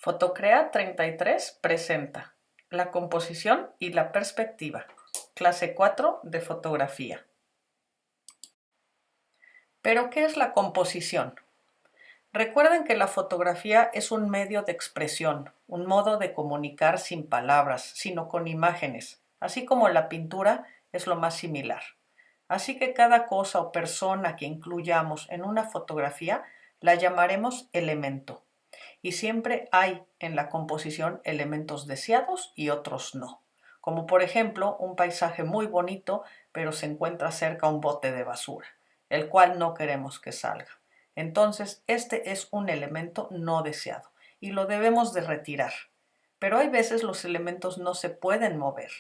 Fotocrea 33 presenta la composición y la perspectiva, clase 4 de fotografía. ¿Pero qué es la composición? Recuerden que la fotografía es un medio de expresión, un modo de comunicar sin palabras, sino con imágenes, así como la pintura es lo más similar. Así que cada cosa o persona que incluyamos en una fotografía la llamaremos elemento. Y siempre hay en la composición elementos deseados y otros no. Como por ejemplo un paisaje muy bonito, pero se encuentra cerca un bote de basura, el cual no queremos que salga. Entonces, este es un elemento no deseado y lo debemos de retirar. Pero hay veces los elementos no se pueden mover,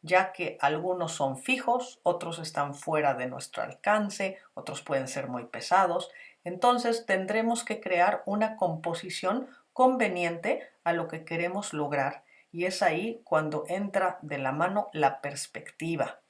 ya que algunos son fijos, otros están fuera de nuestro alcance, otros pueden ser muy pesados. Entonces tendremos que crear una composición conveniente a lo que queremos lograr, y es ahí cuando entra de la mano la perspectiva,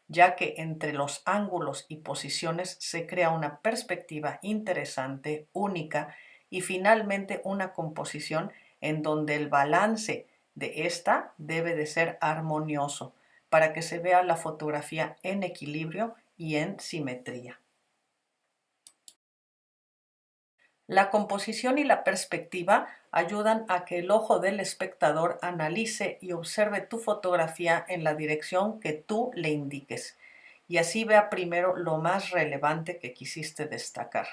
ya que entre los ángulos y posiciones se crea una perspectiva interesante, única y finalmente una composición en donde el balance de esta debe de ser armonioso para que se vea la fotografía en equilibrio y en simetría. La composición y la perspectiva ayudan a que el ojo del espectador analice y observe tu fotografía en la dirección que tú le indiques, y así vea primero lo más relevante que quisiste destacar.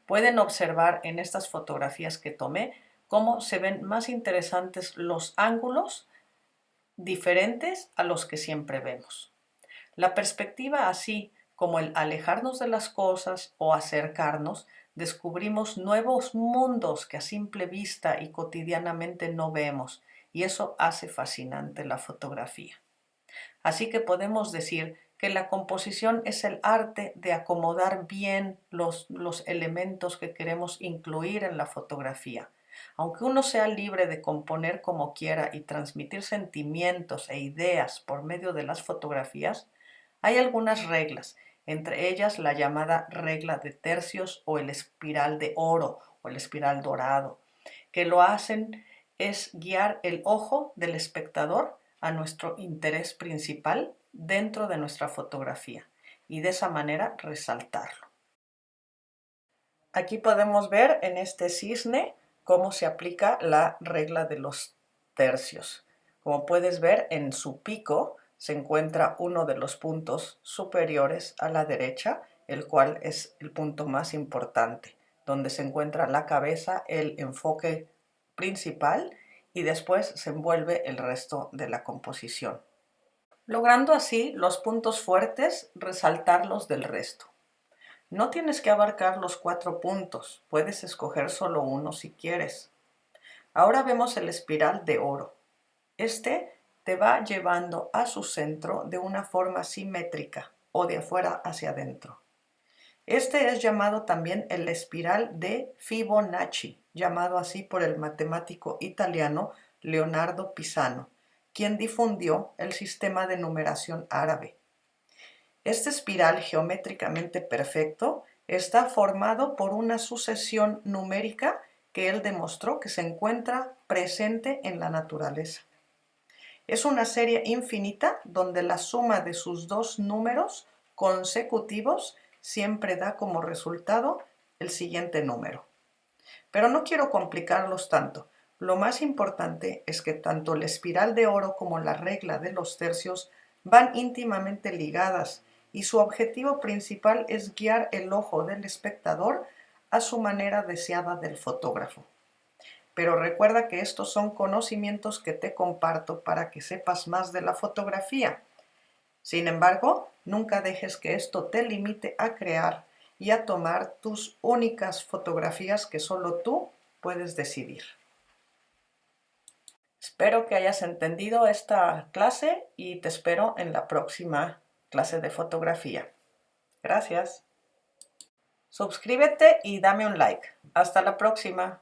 Pueden observar en estas fotografías que tomé cómo se ven más interesantes los ángulos diferentes a los que siempre vemos. La perspectiva, así como el alejarnos de las cosas o acercarnos, descubrimos nuevos mundos que a simple vista y cotidianamente no vemos, y eso hace fascinante la fotografía. Así que podemos decir que la composición es el arte de acomodar bien los elementos que queremos incluir en la fotografía. Aunque uno sea libre de componer como quiera y transmitir sentimientos e ideas por medio de las fotografías, hay algunas reglas, entre ellas la llamada regla de tercios o el espiral de oro o el espiral dorado, que lo hacen es guiar el ojo del espectador a nuestro interés principal dentro de nuestra fotografía y de esa manera resaltarlo. Aquí podemos ver en este cisne cómo se aplica la regla de los tercios. Como puedes ver, en su pico se encuentra uno de los puntos superiores a la derecha, el cual es el punto más importante, donde se encuentra la cabeza, el enfoque principal, y después se envuelve el resto de la composición, logrando así los puntos fuertes resaltarlos del resto. No tienes que abarcar los 4 puntos, puedes escoger solo uno si quieres. Ahora vemos el espiral de oro. Este te va llevando a su centro de una forma simétrica o de afuera hacia adentro. Este es llamado también el espiral de Fibonacci, llamado así por el matemático italiano Leonardo Pisano, quien difundió el sistema de numeración árabe. Este espiral geométricamente perfecto está formado por una sucesión numérica que él demostró que se encuentra presente en la naturaleza. Es una serie infinita donde la suma de sus dos números consecutivos siempre da como resultado el siguiente número. Pero no quiero complicarlos tanto. Lo más importante es que tanto la espiral de oro como la regla de los tercios van íntimamente ligadas y su objetivo principal es guiar el ojo del espectador a su manera deseada del fotógrafo. Pero recuerda que estos son conocimientos que te comparto para que sepas más de la fotografía. Sin embargo, nunca dejes que esto te limite a crear y a tomar tus únicas fotografías que solo tú puedes decidir. Espero que hayas entendido esta clase y te espero en la próxima clase de fotografía. Gracias. Suscríbete y dame un like. Hasta la próxima.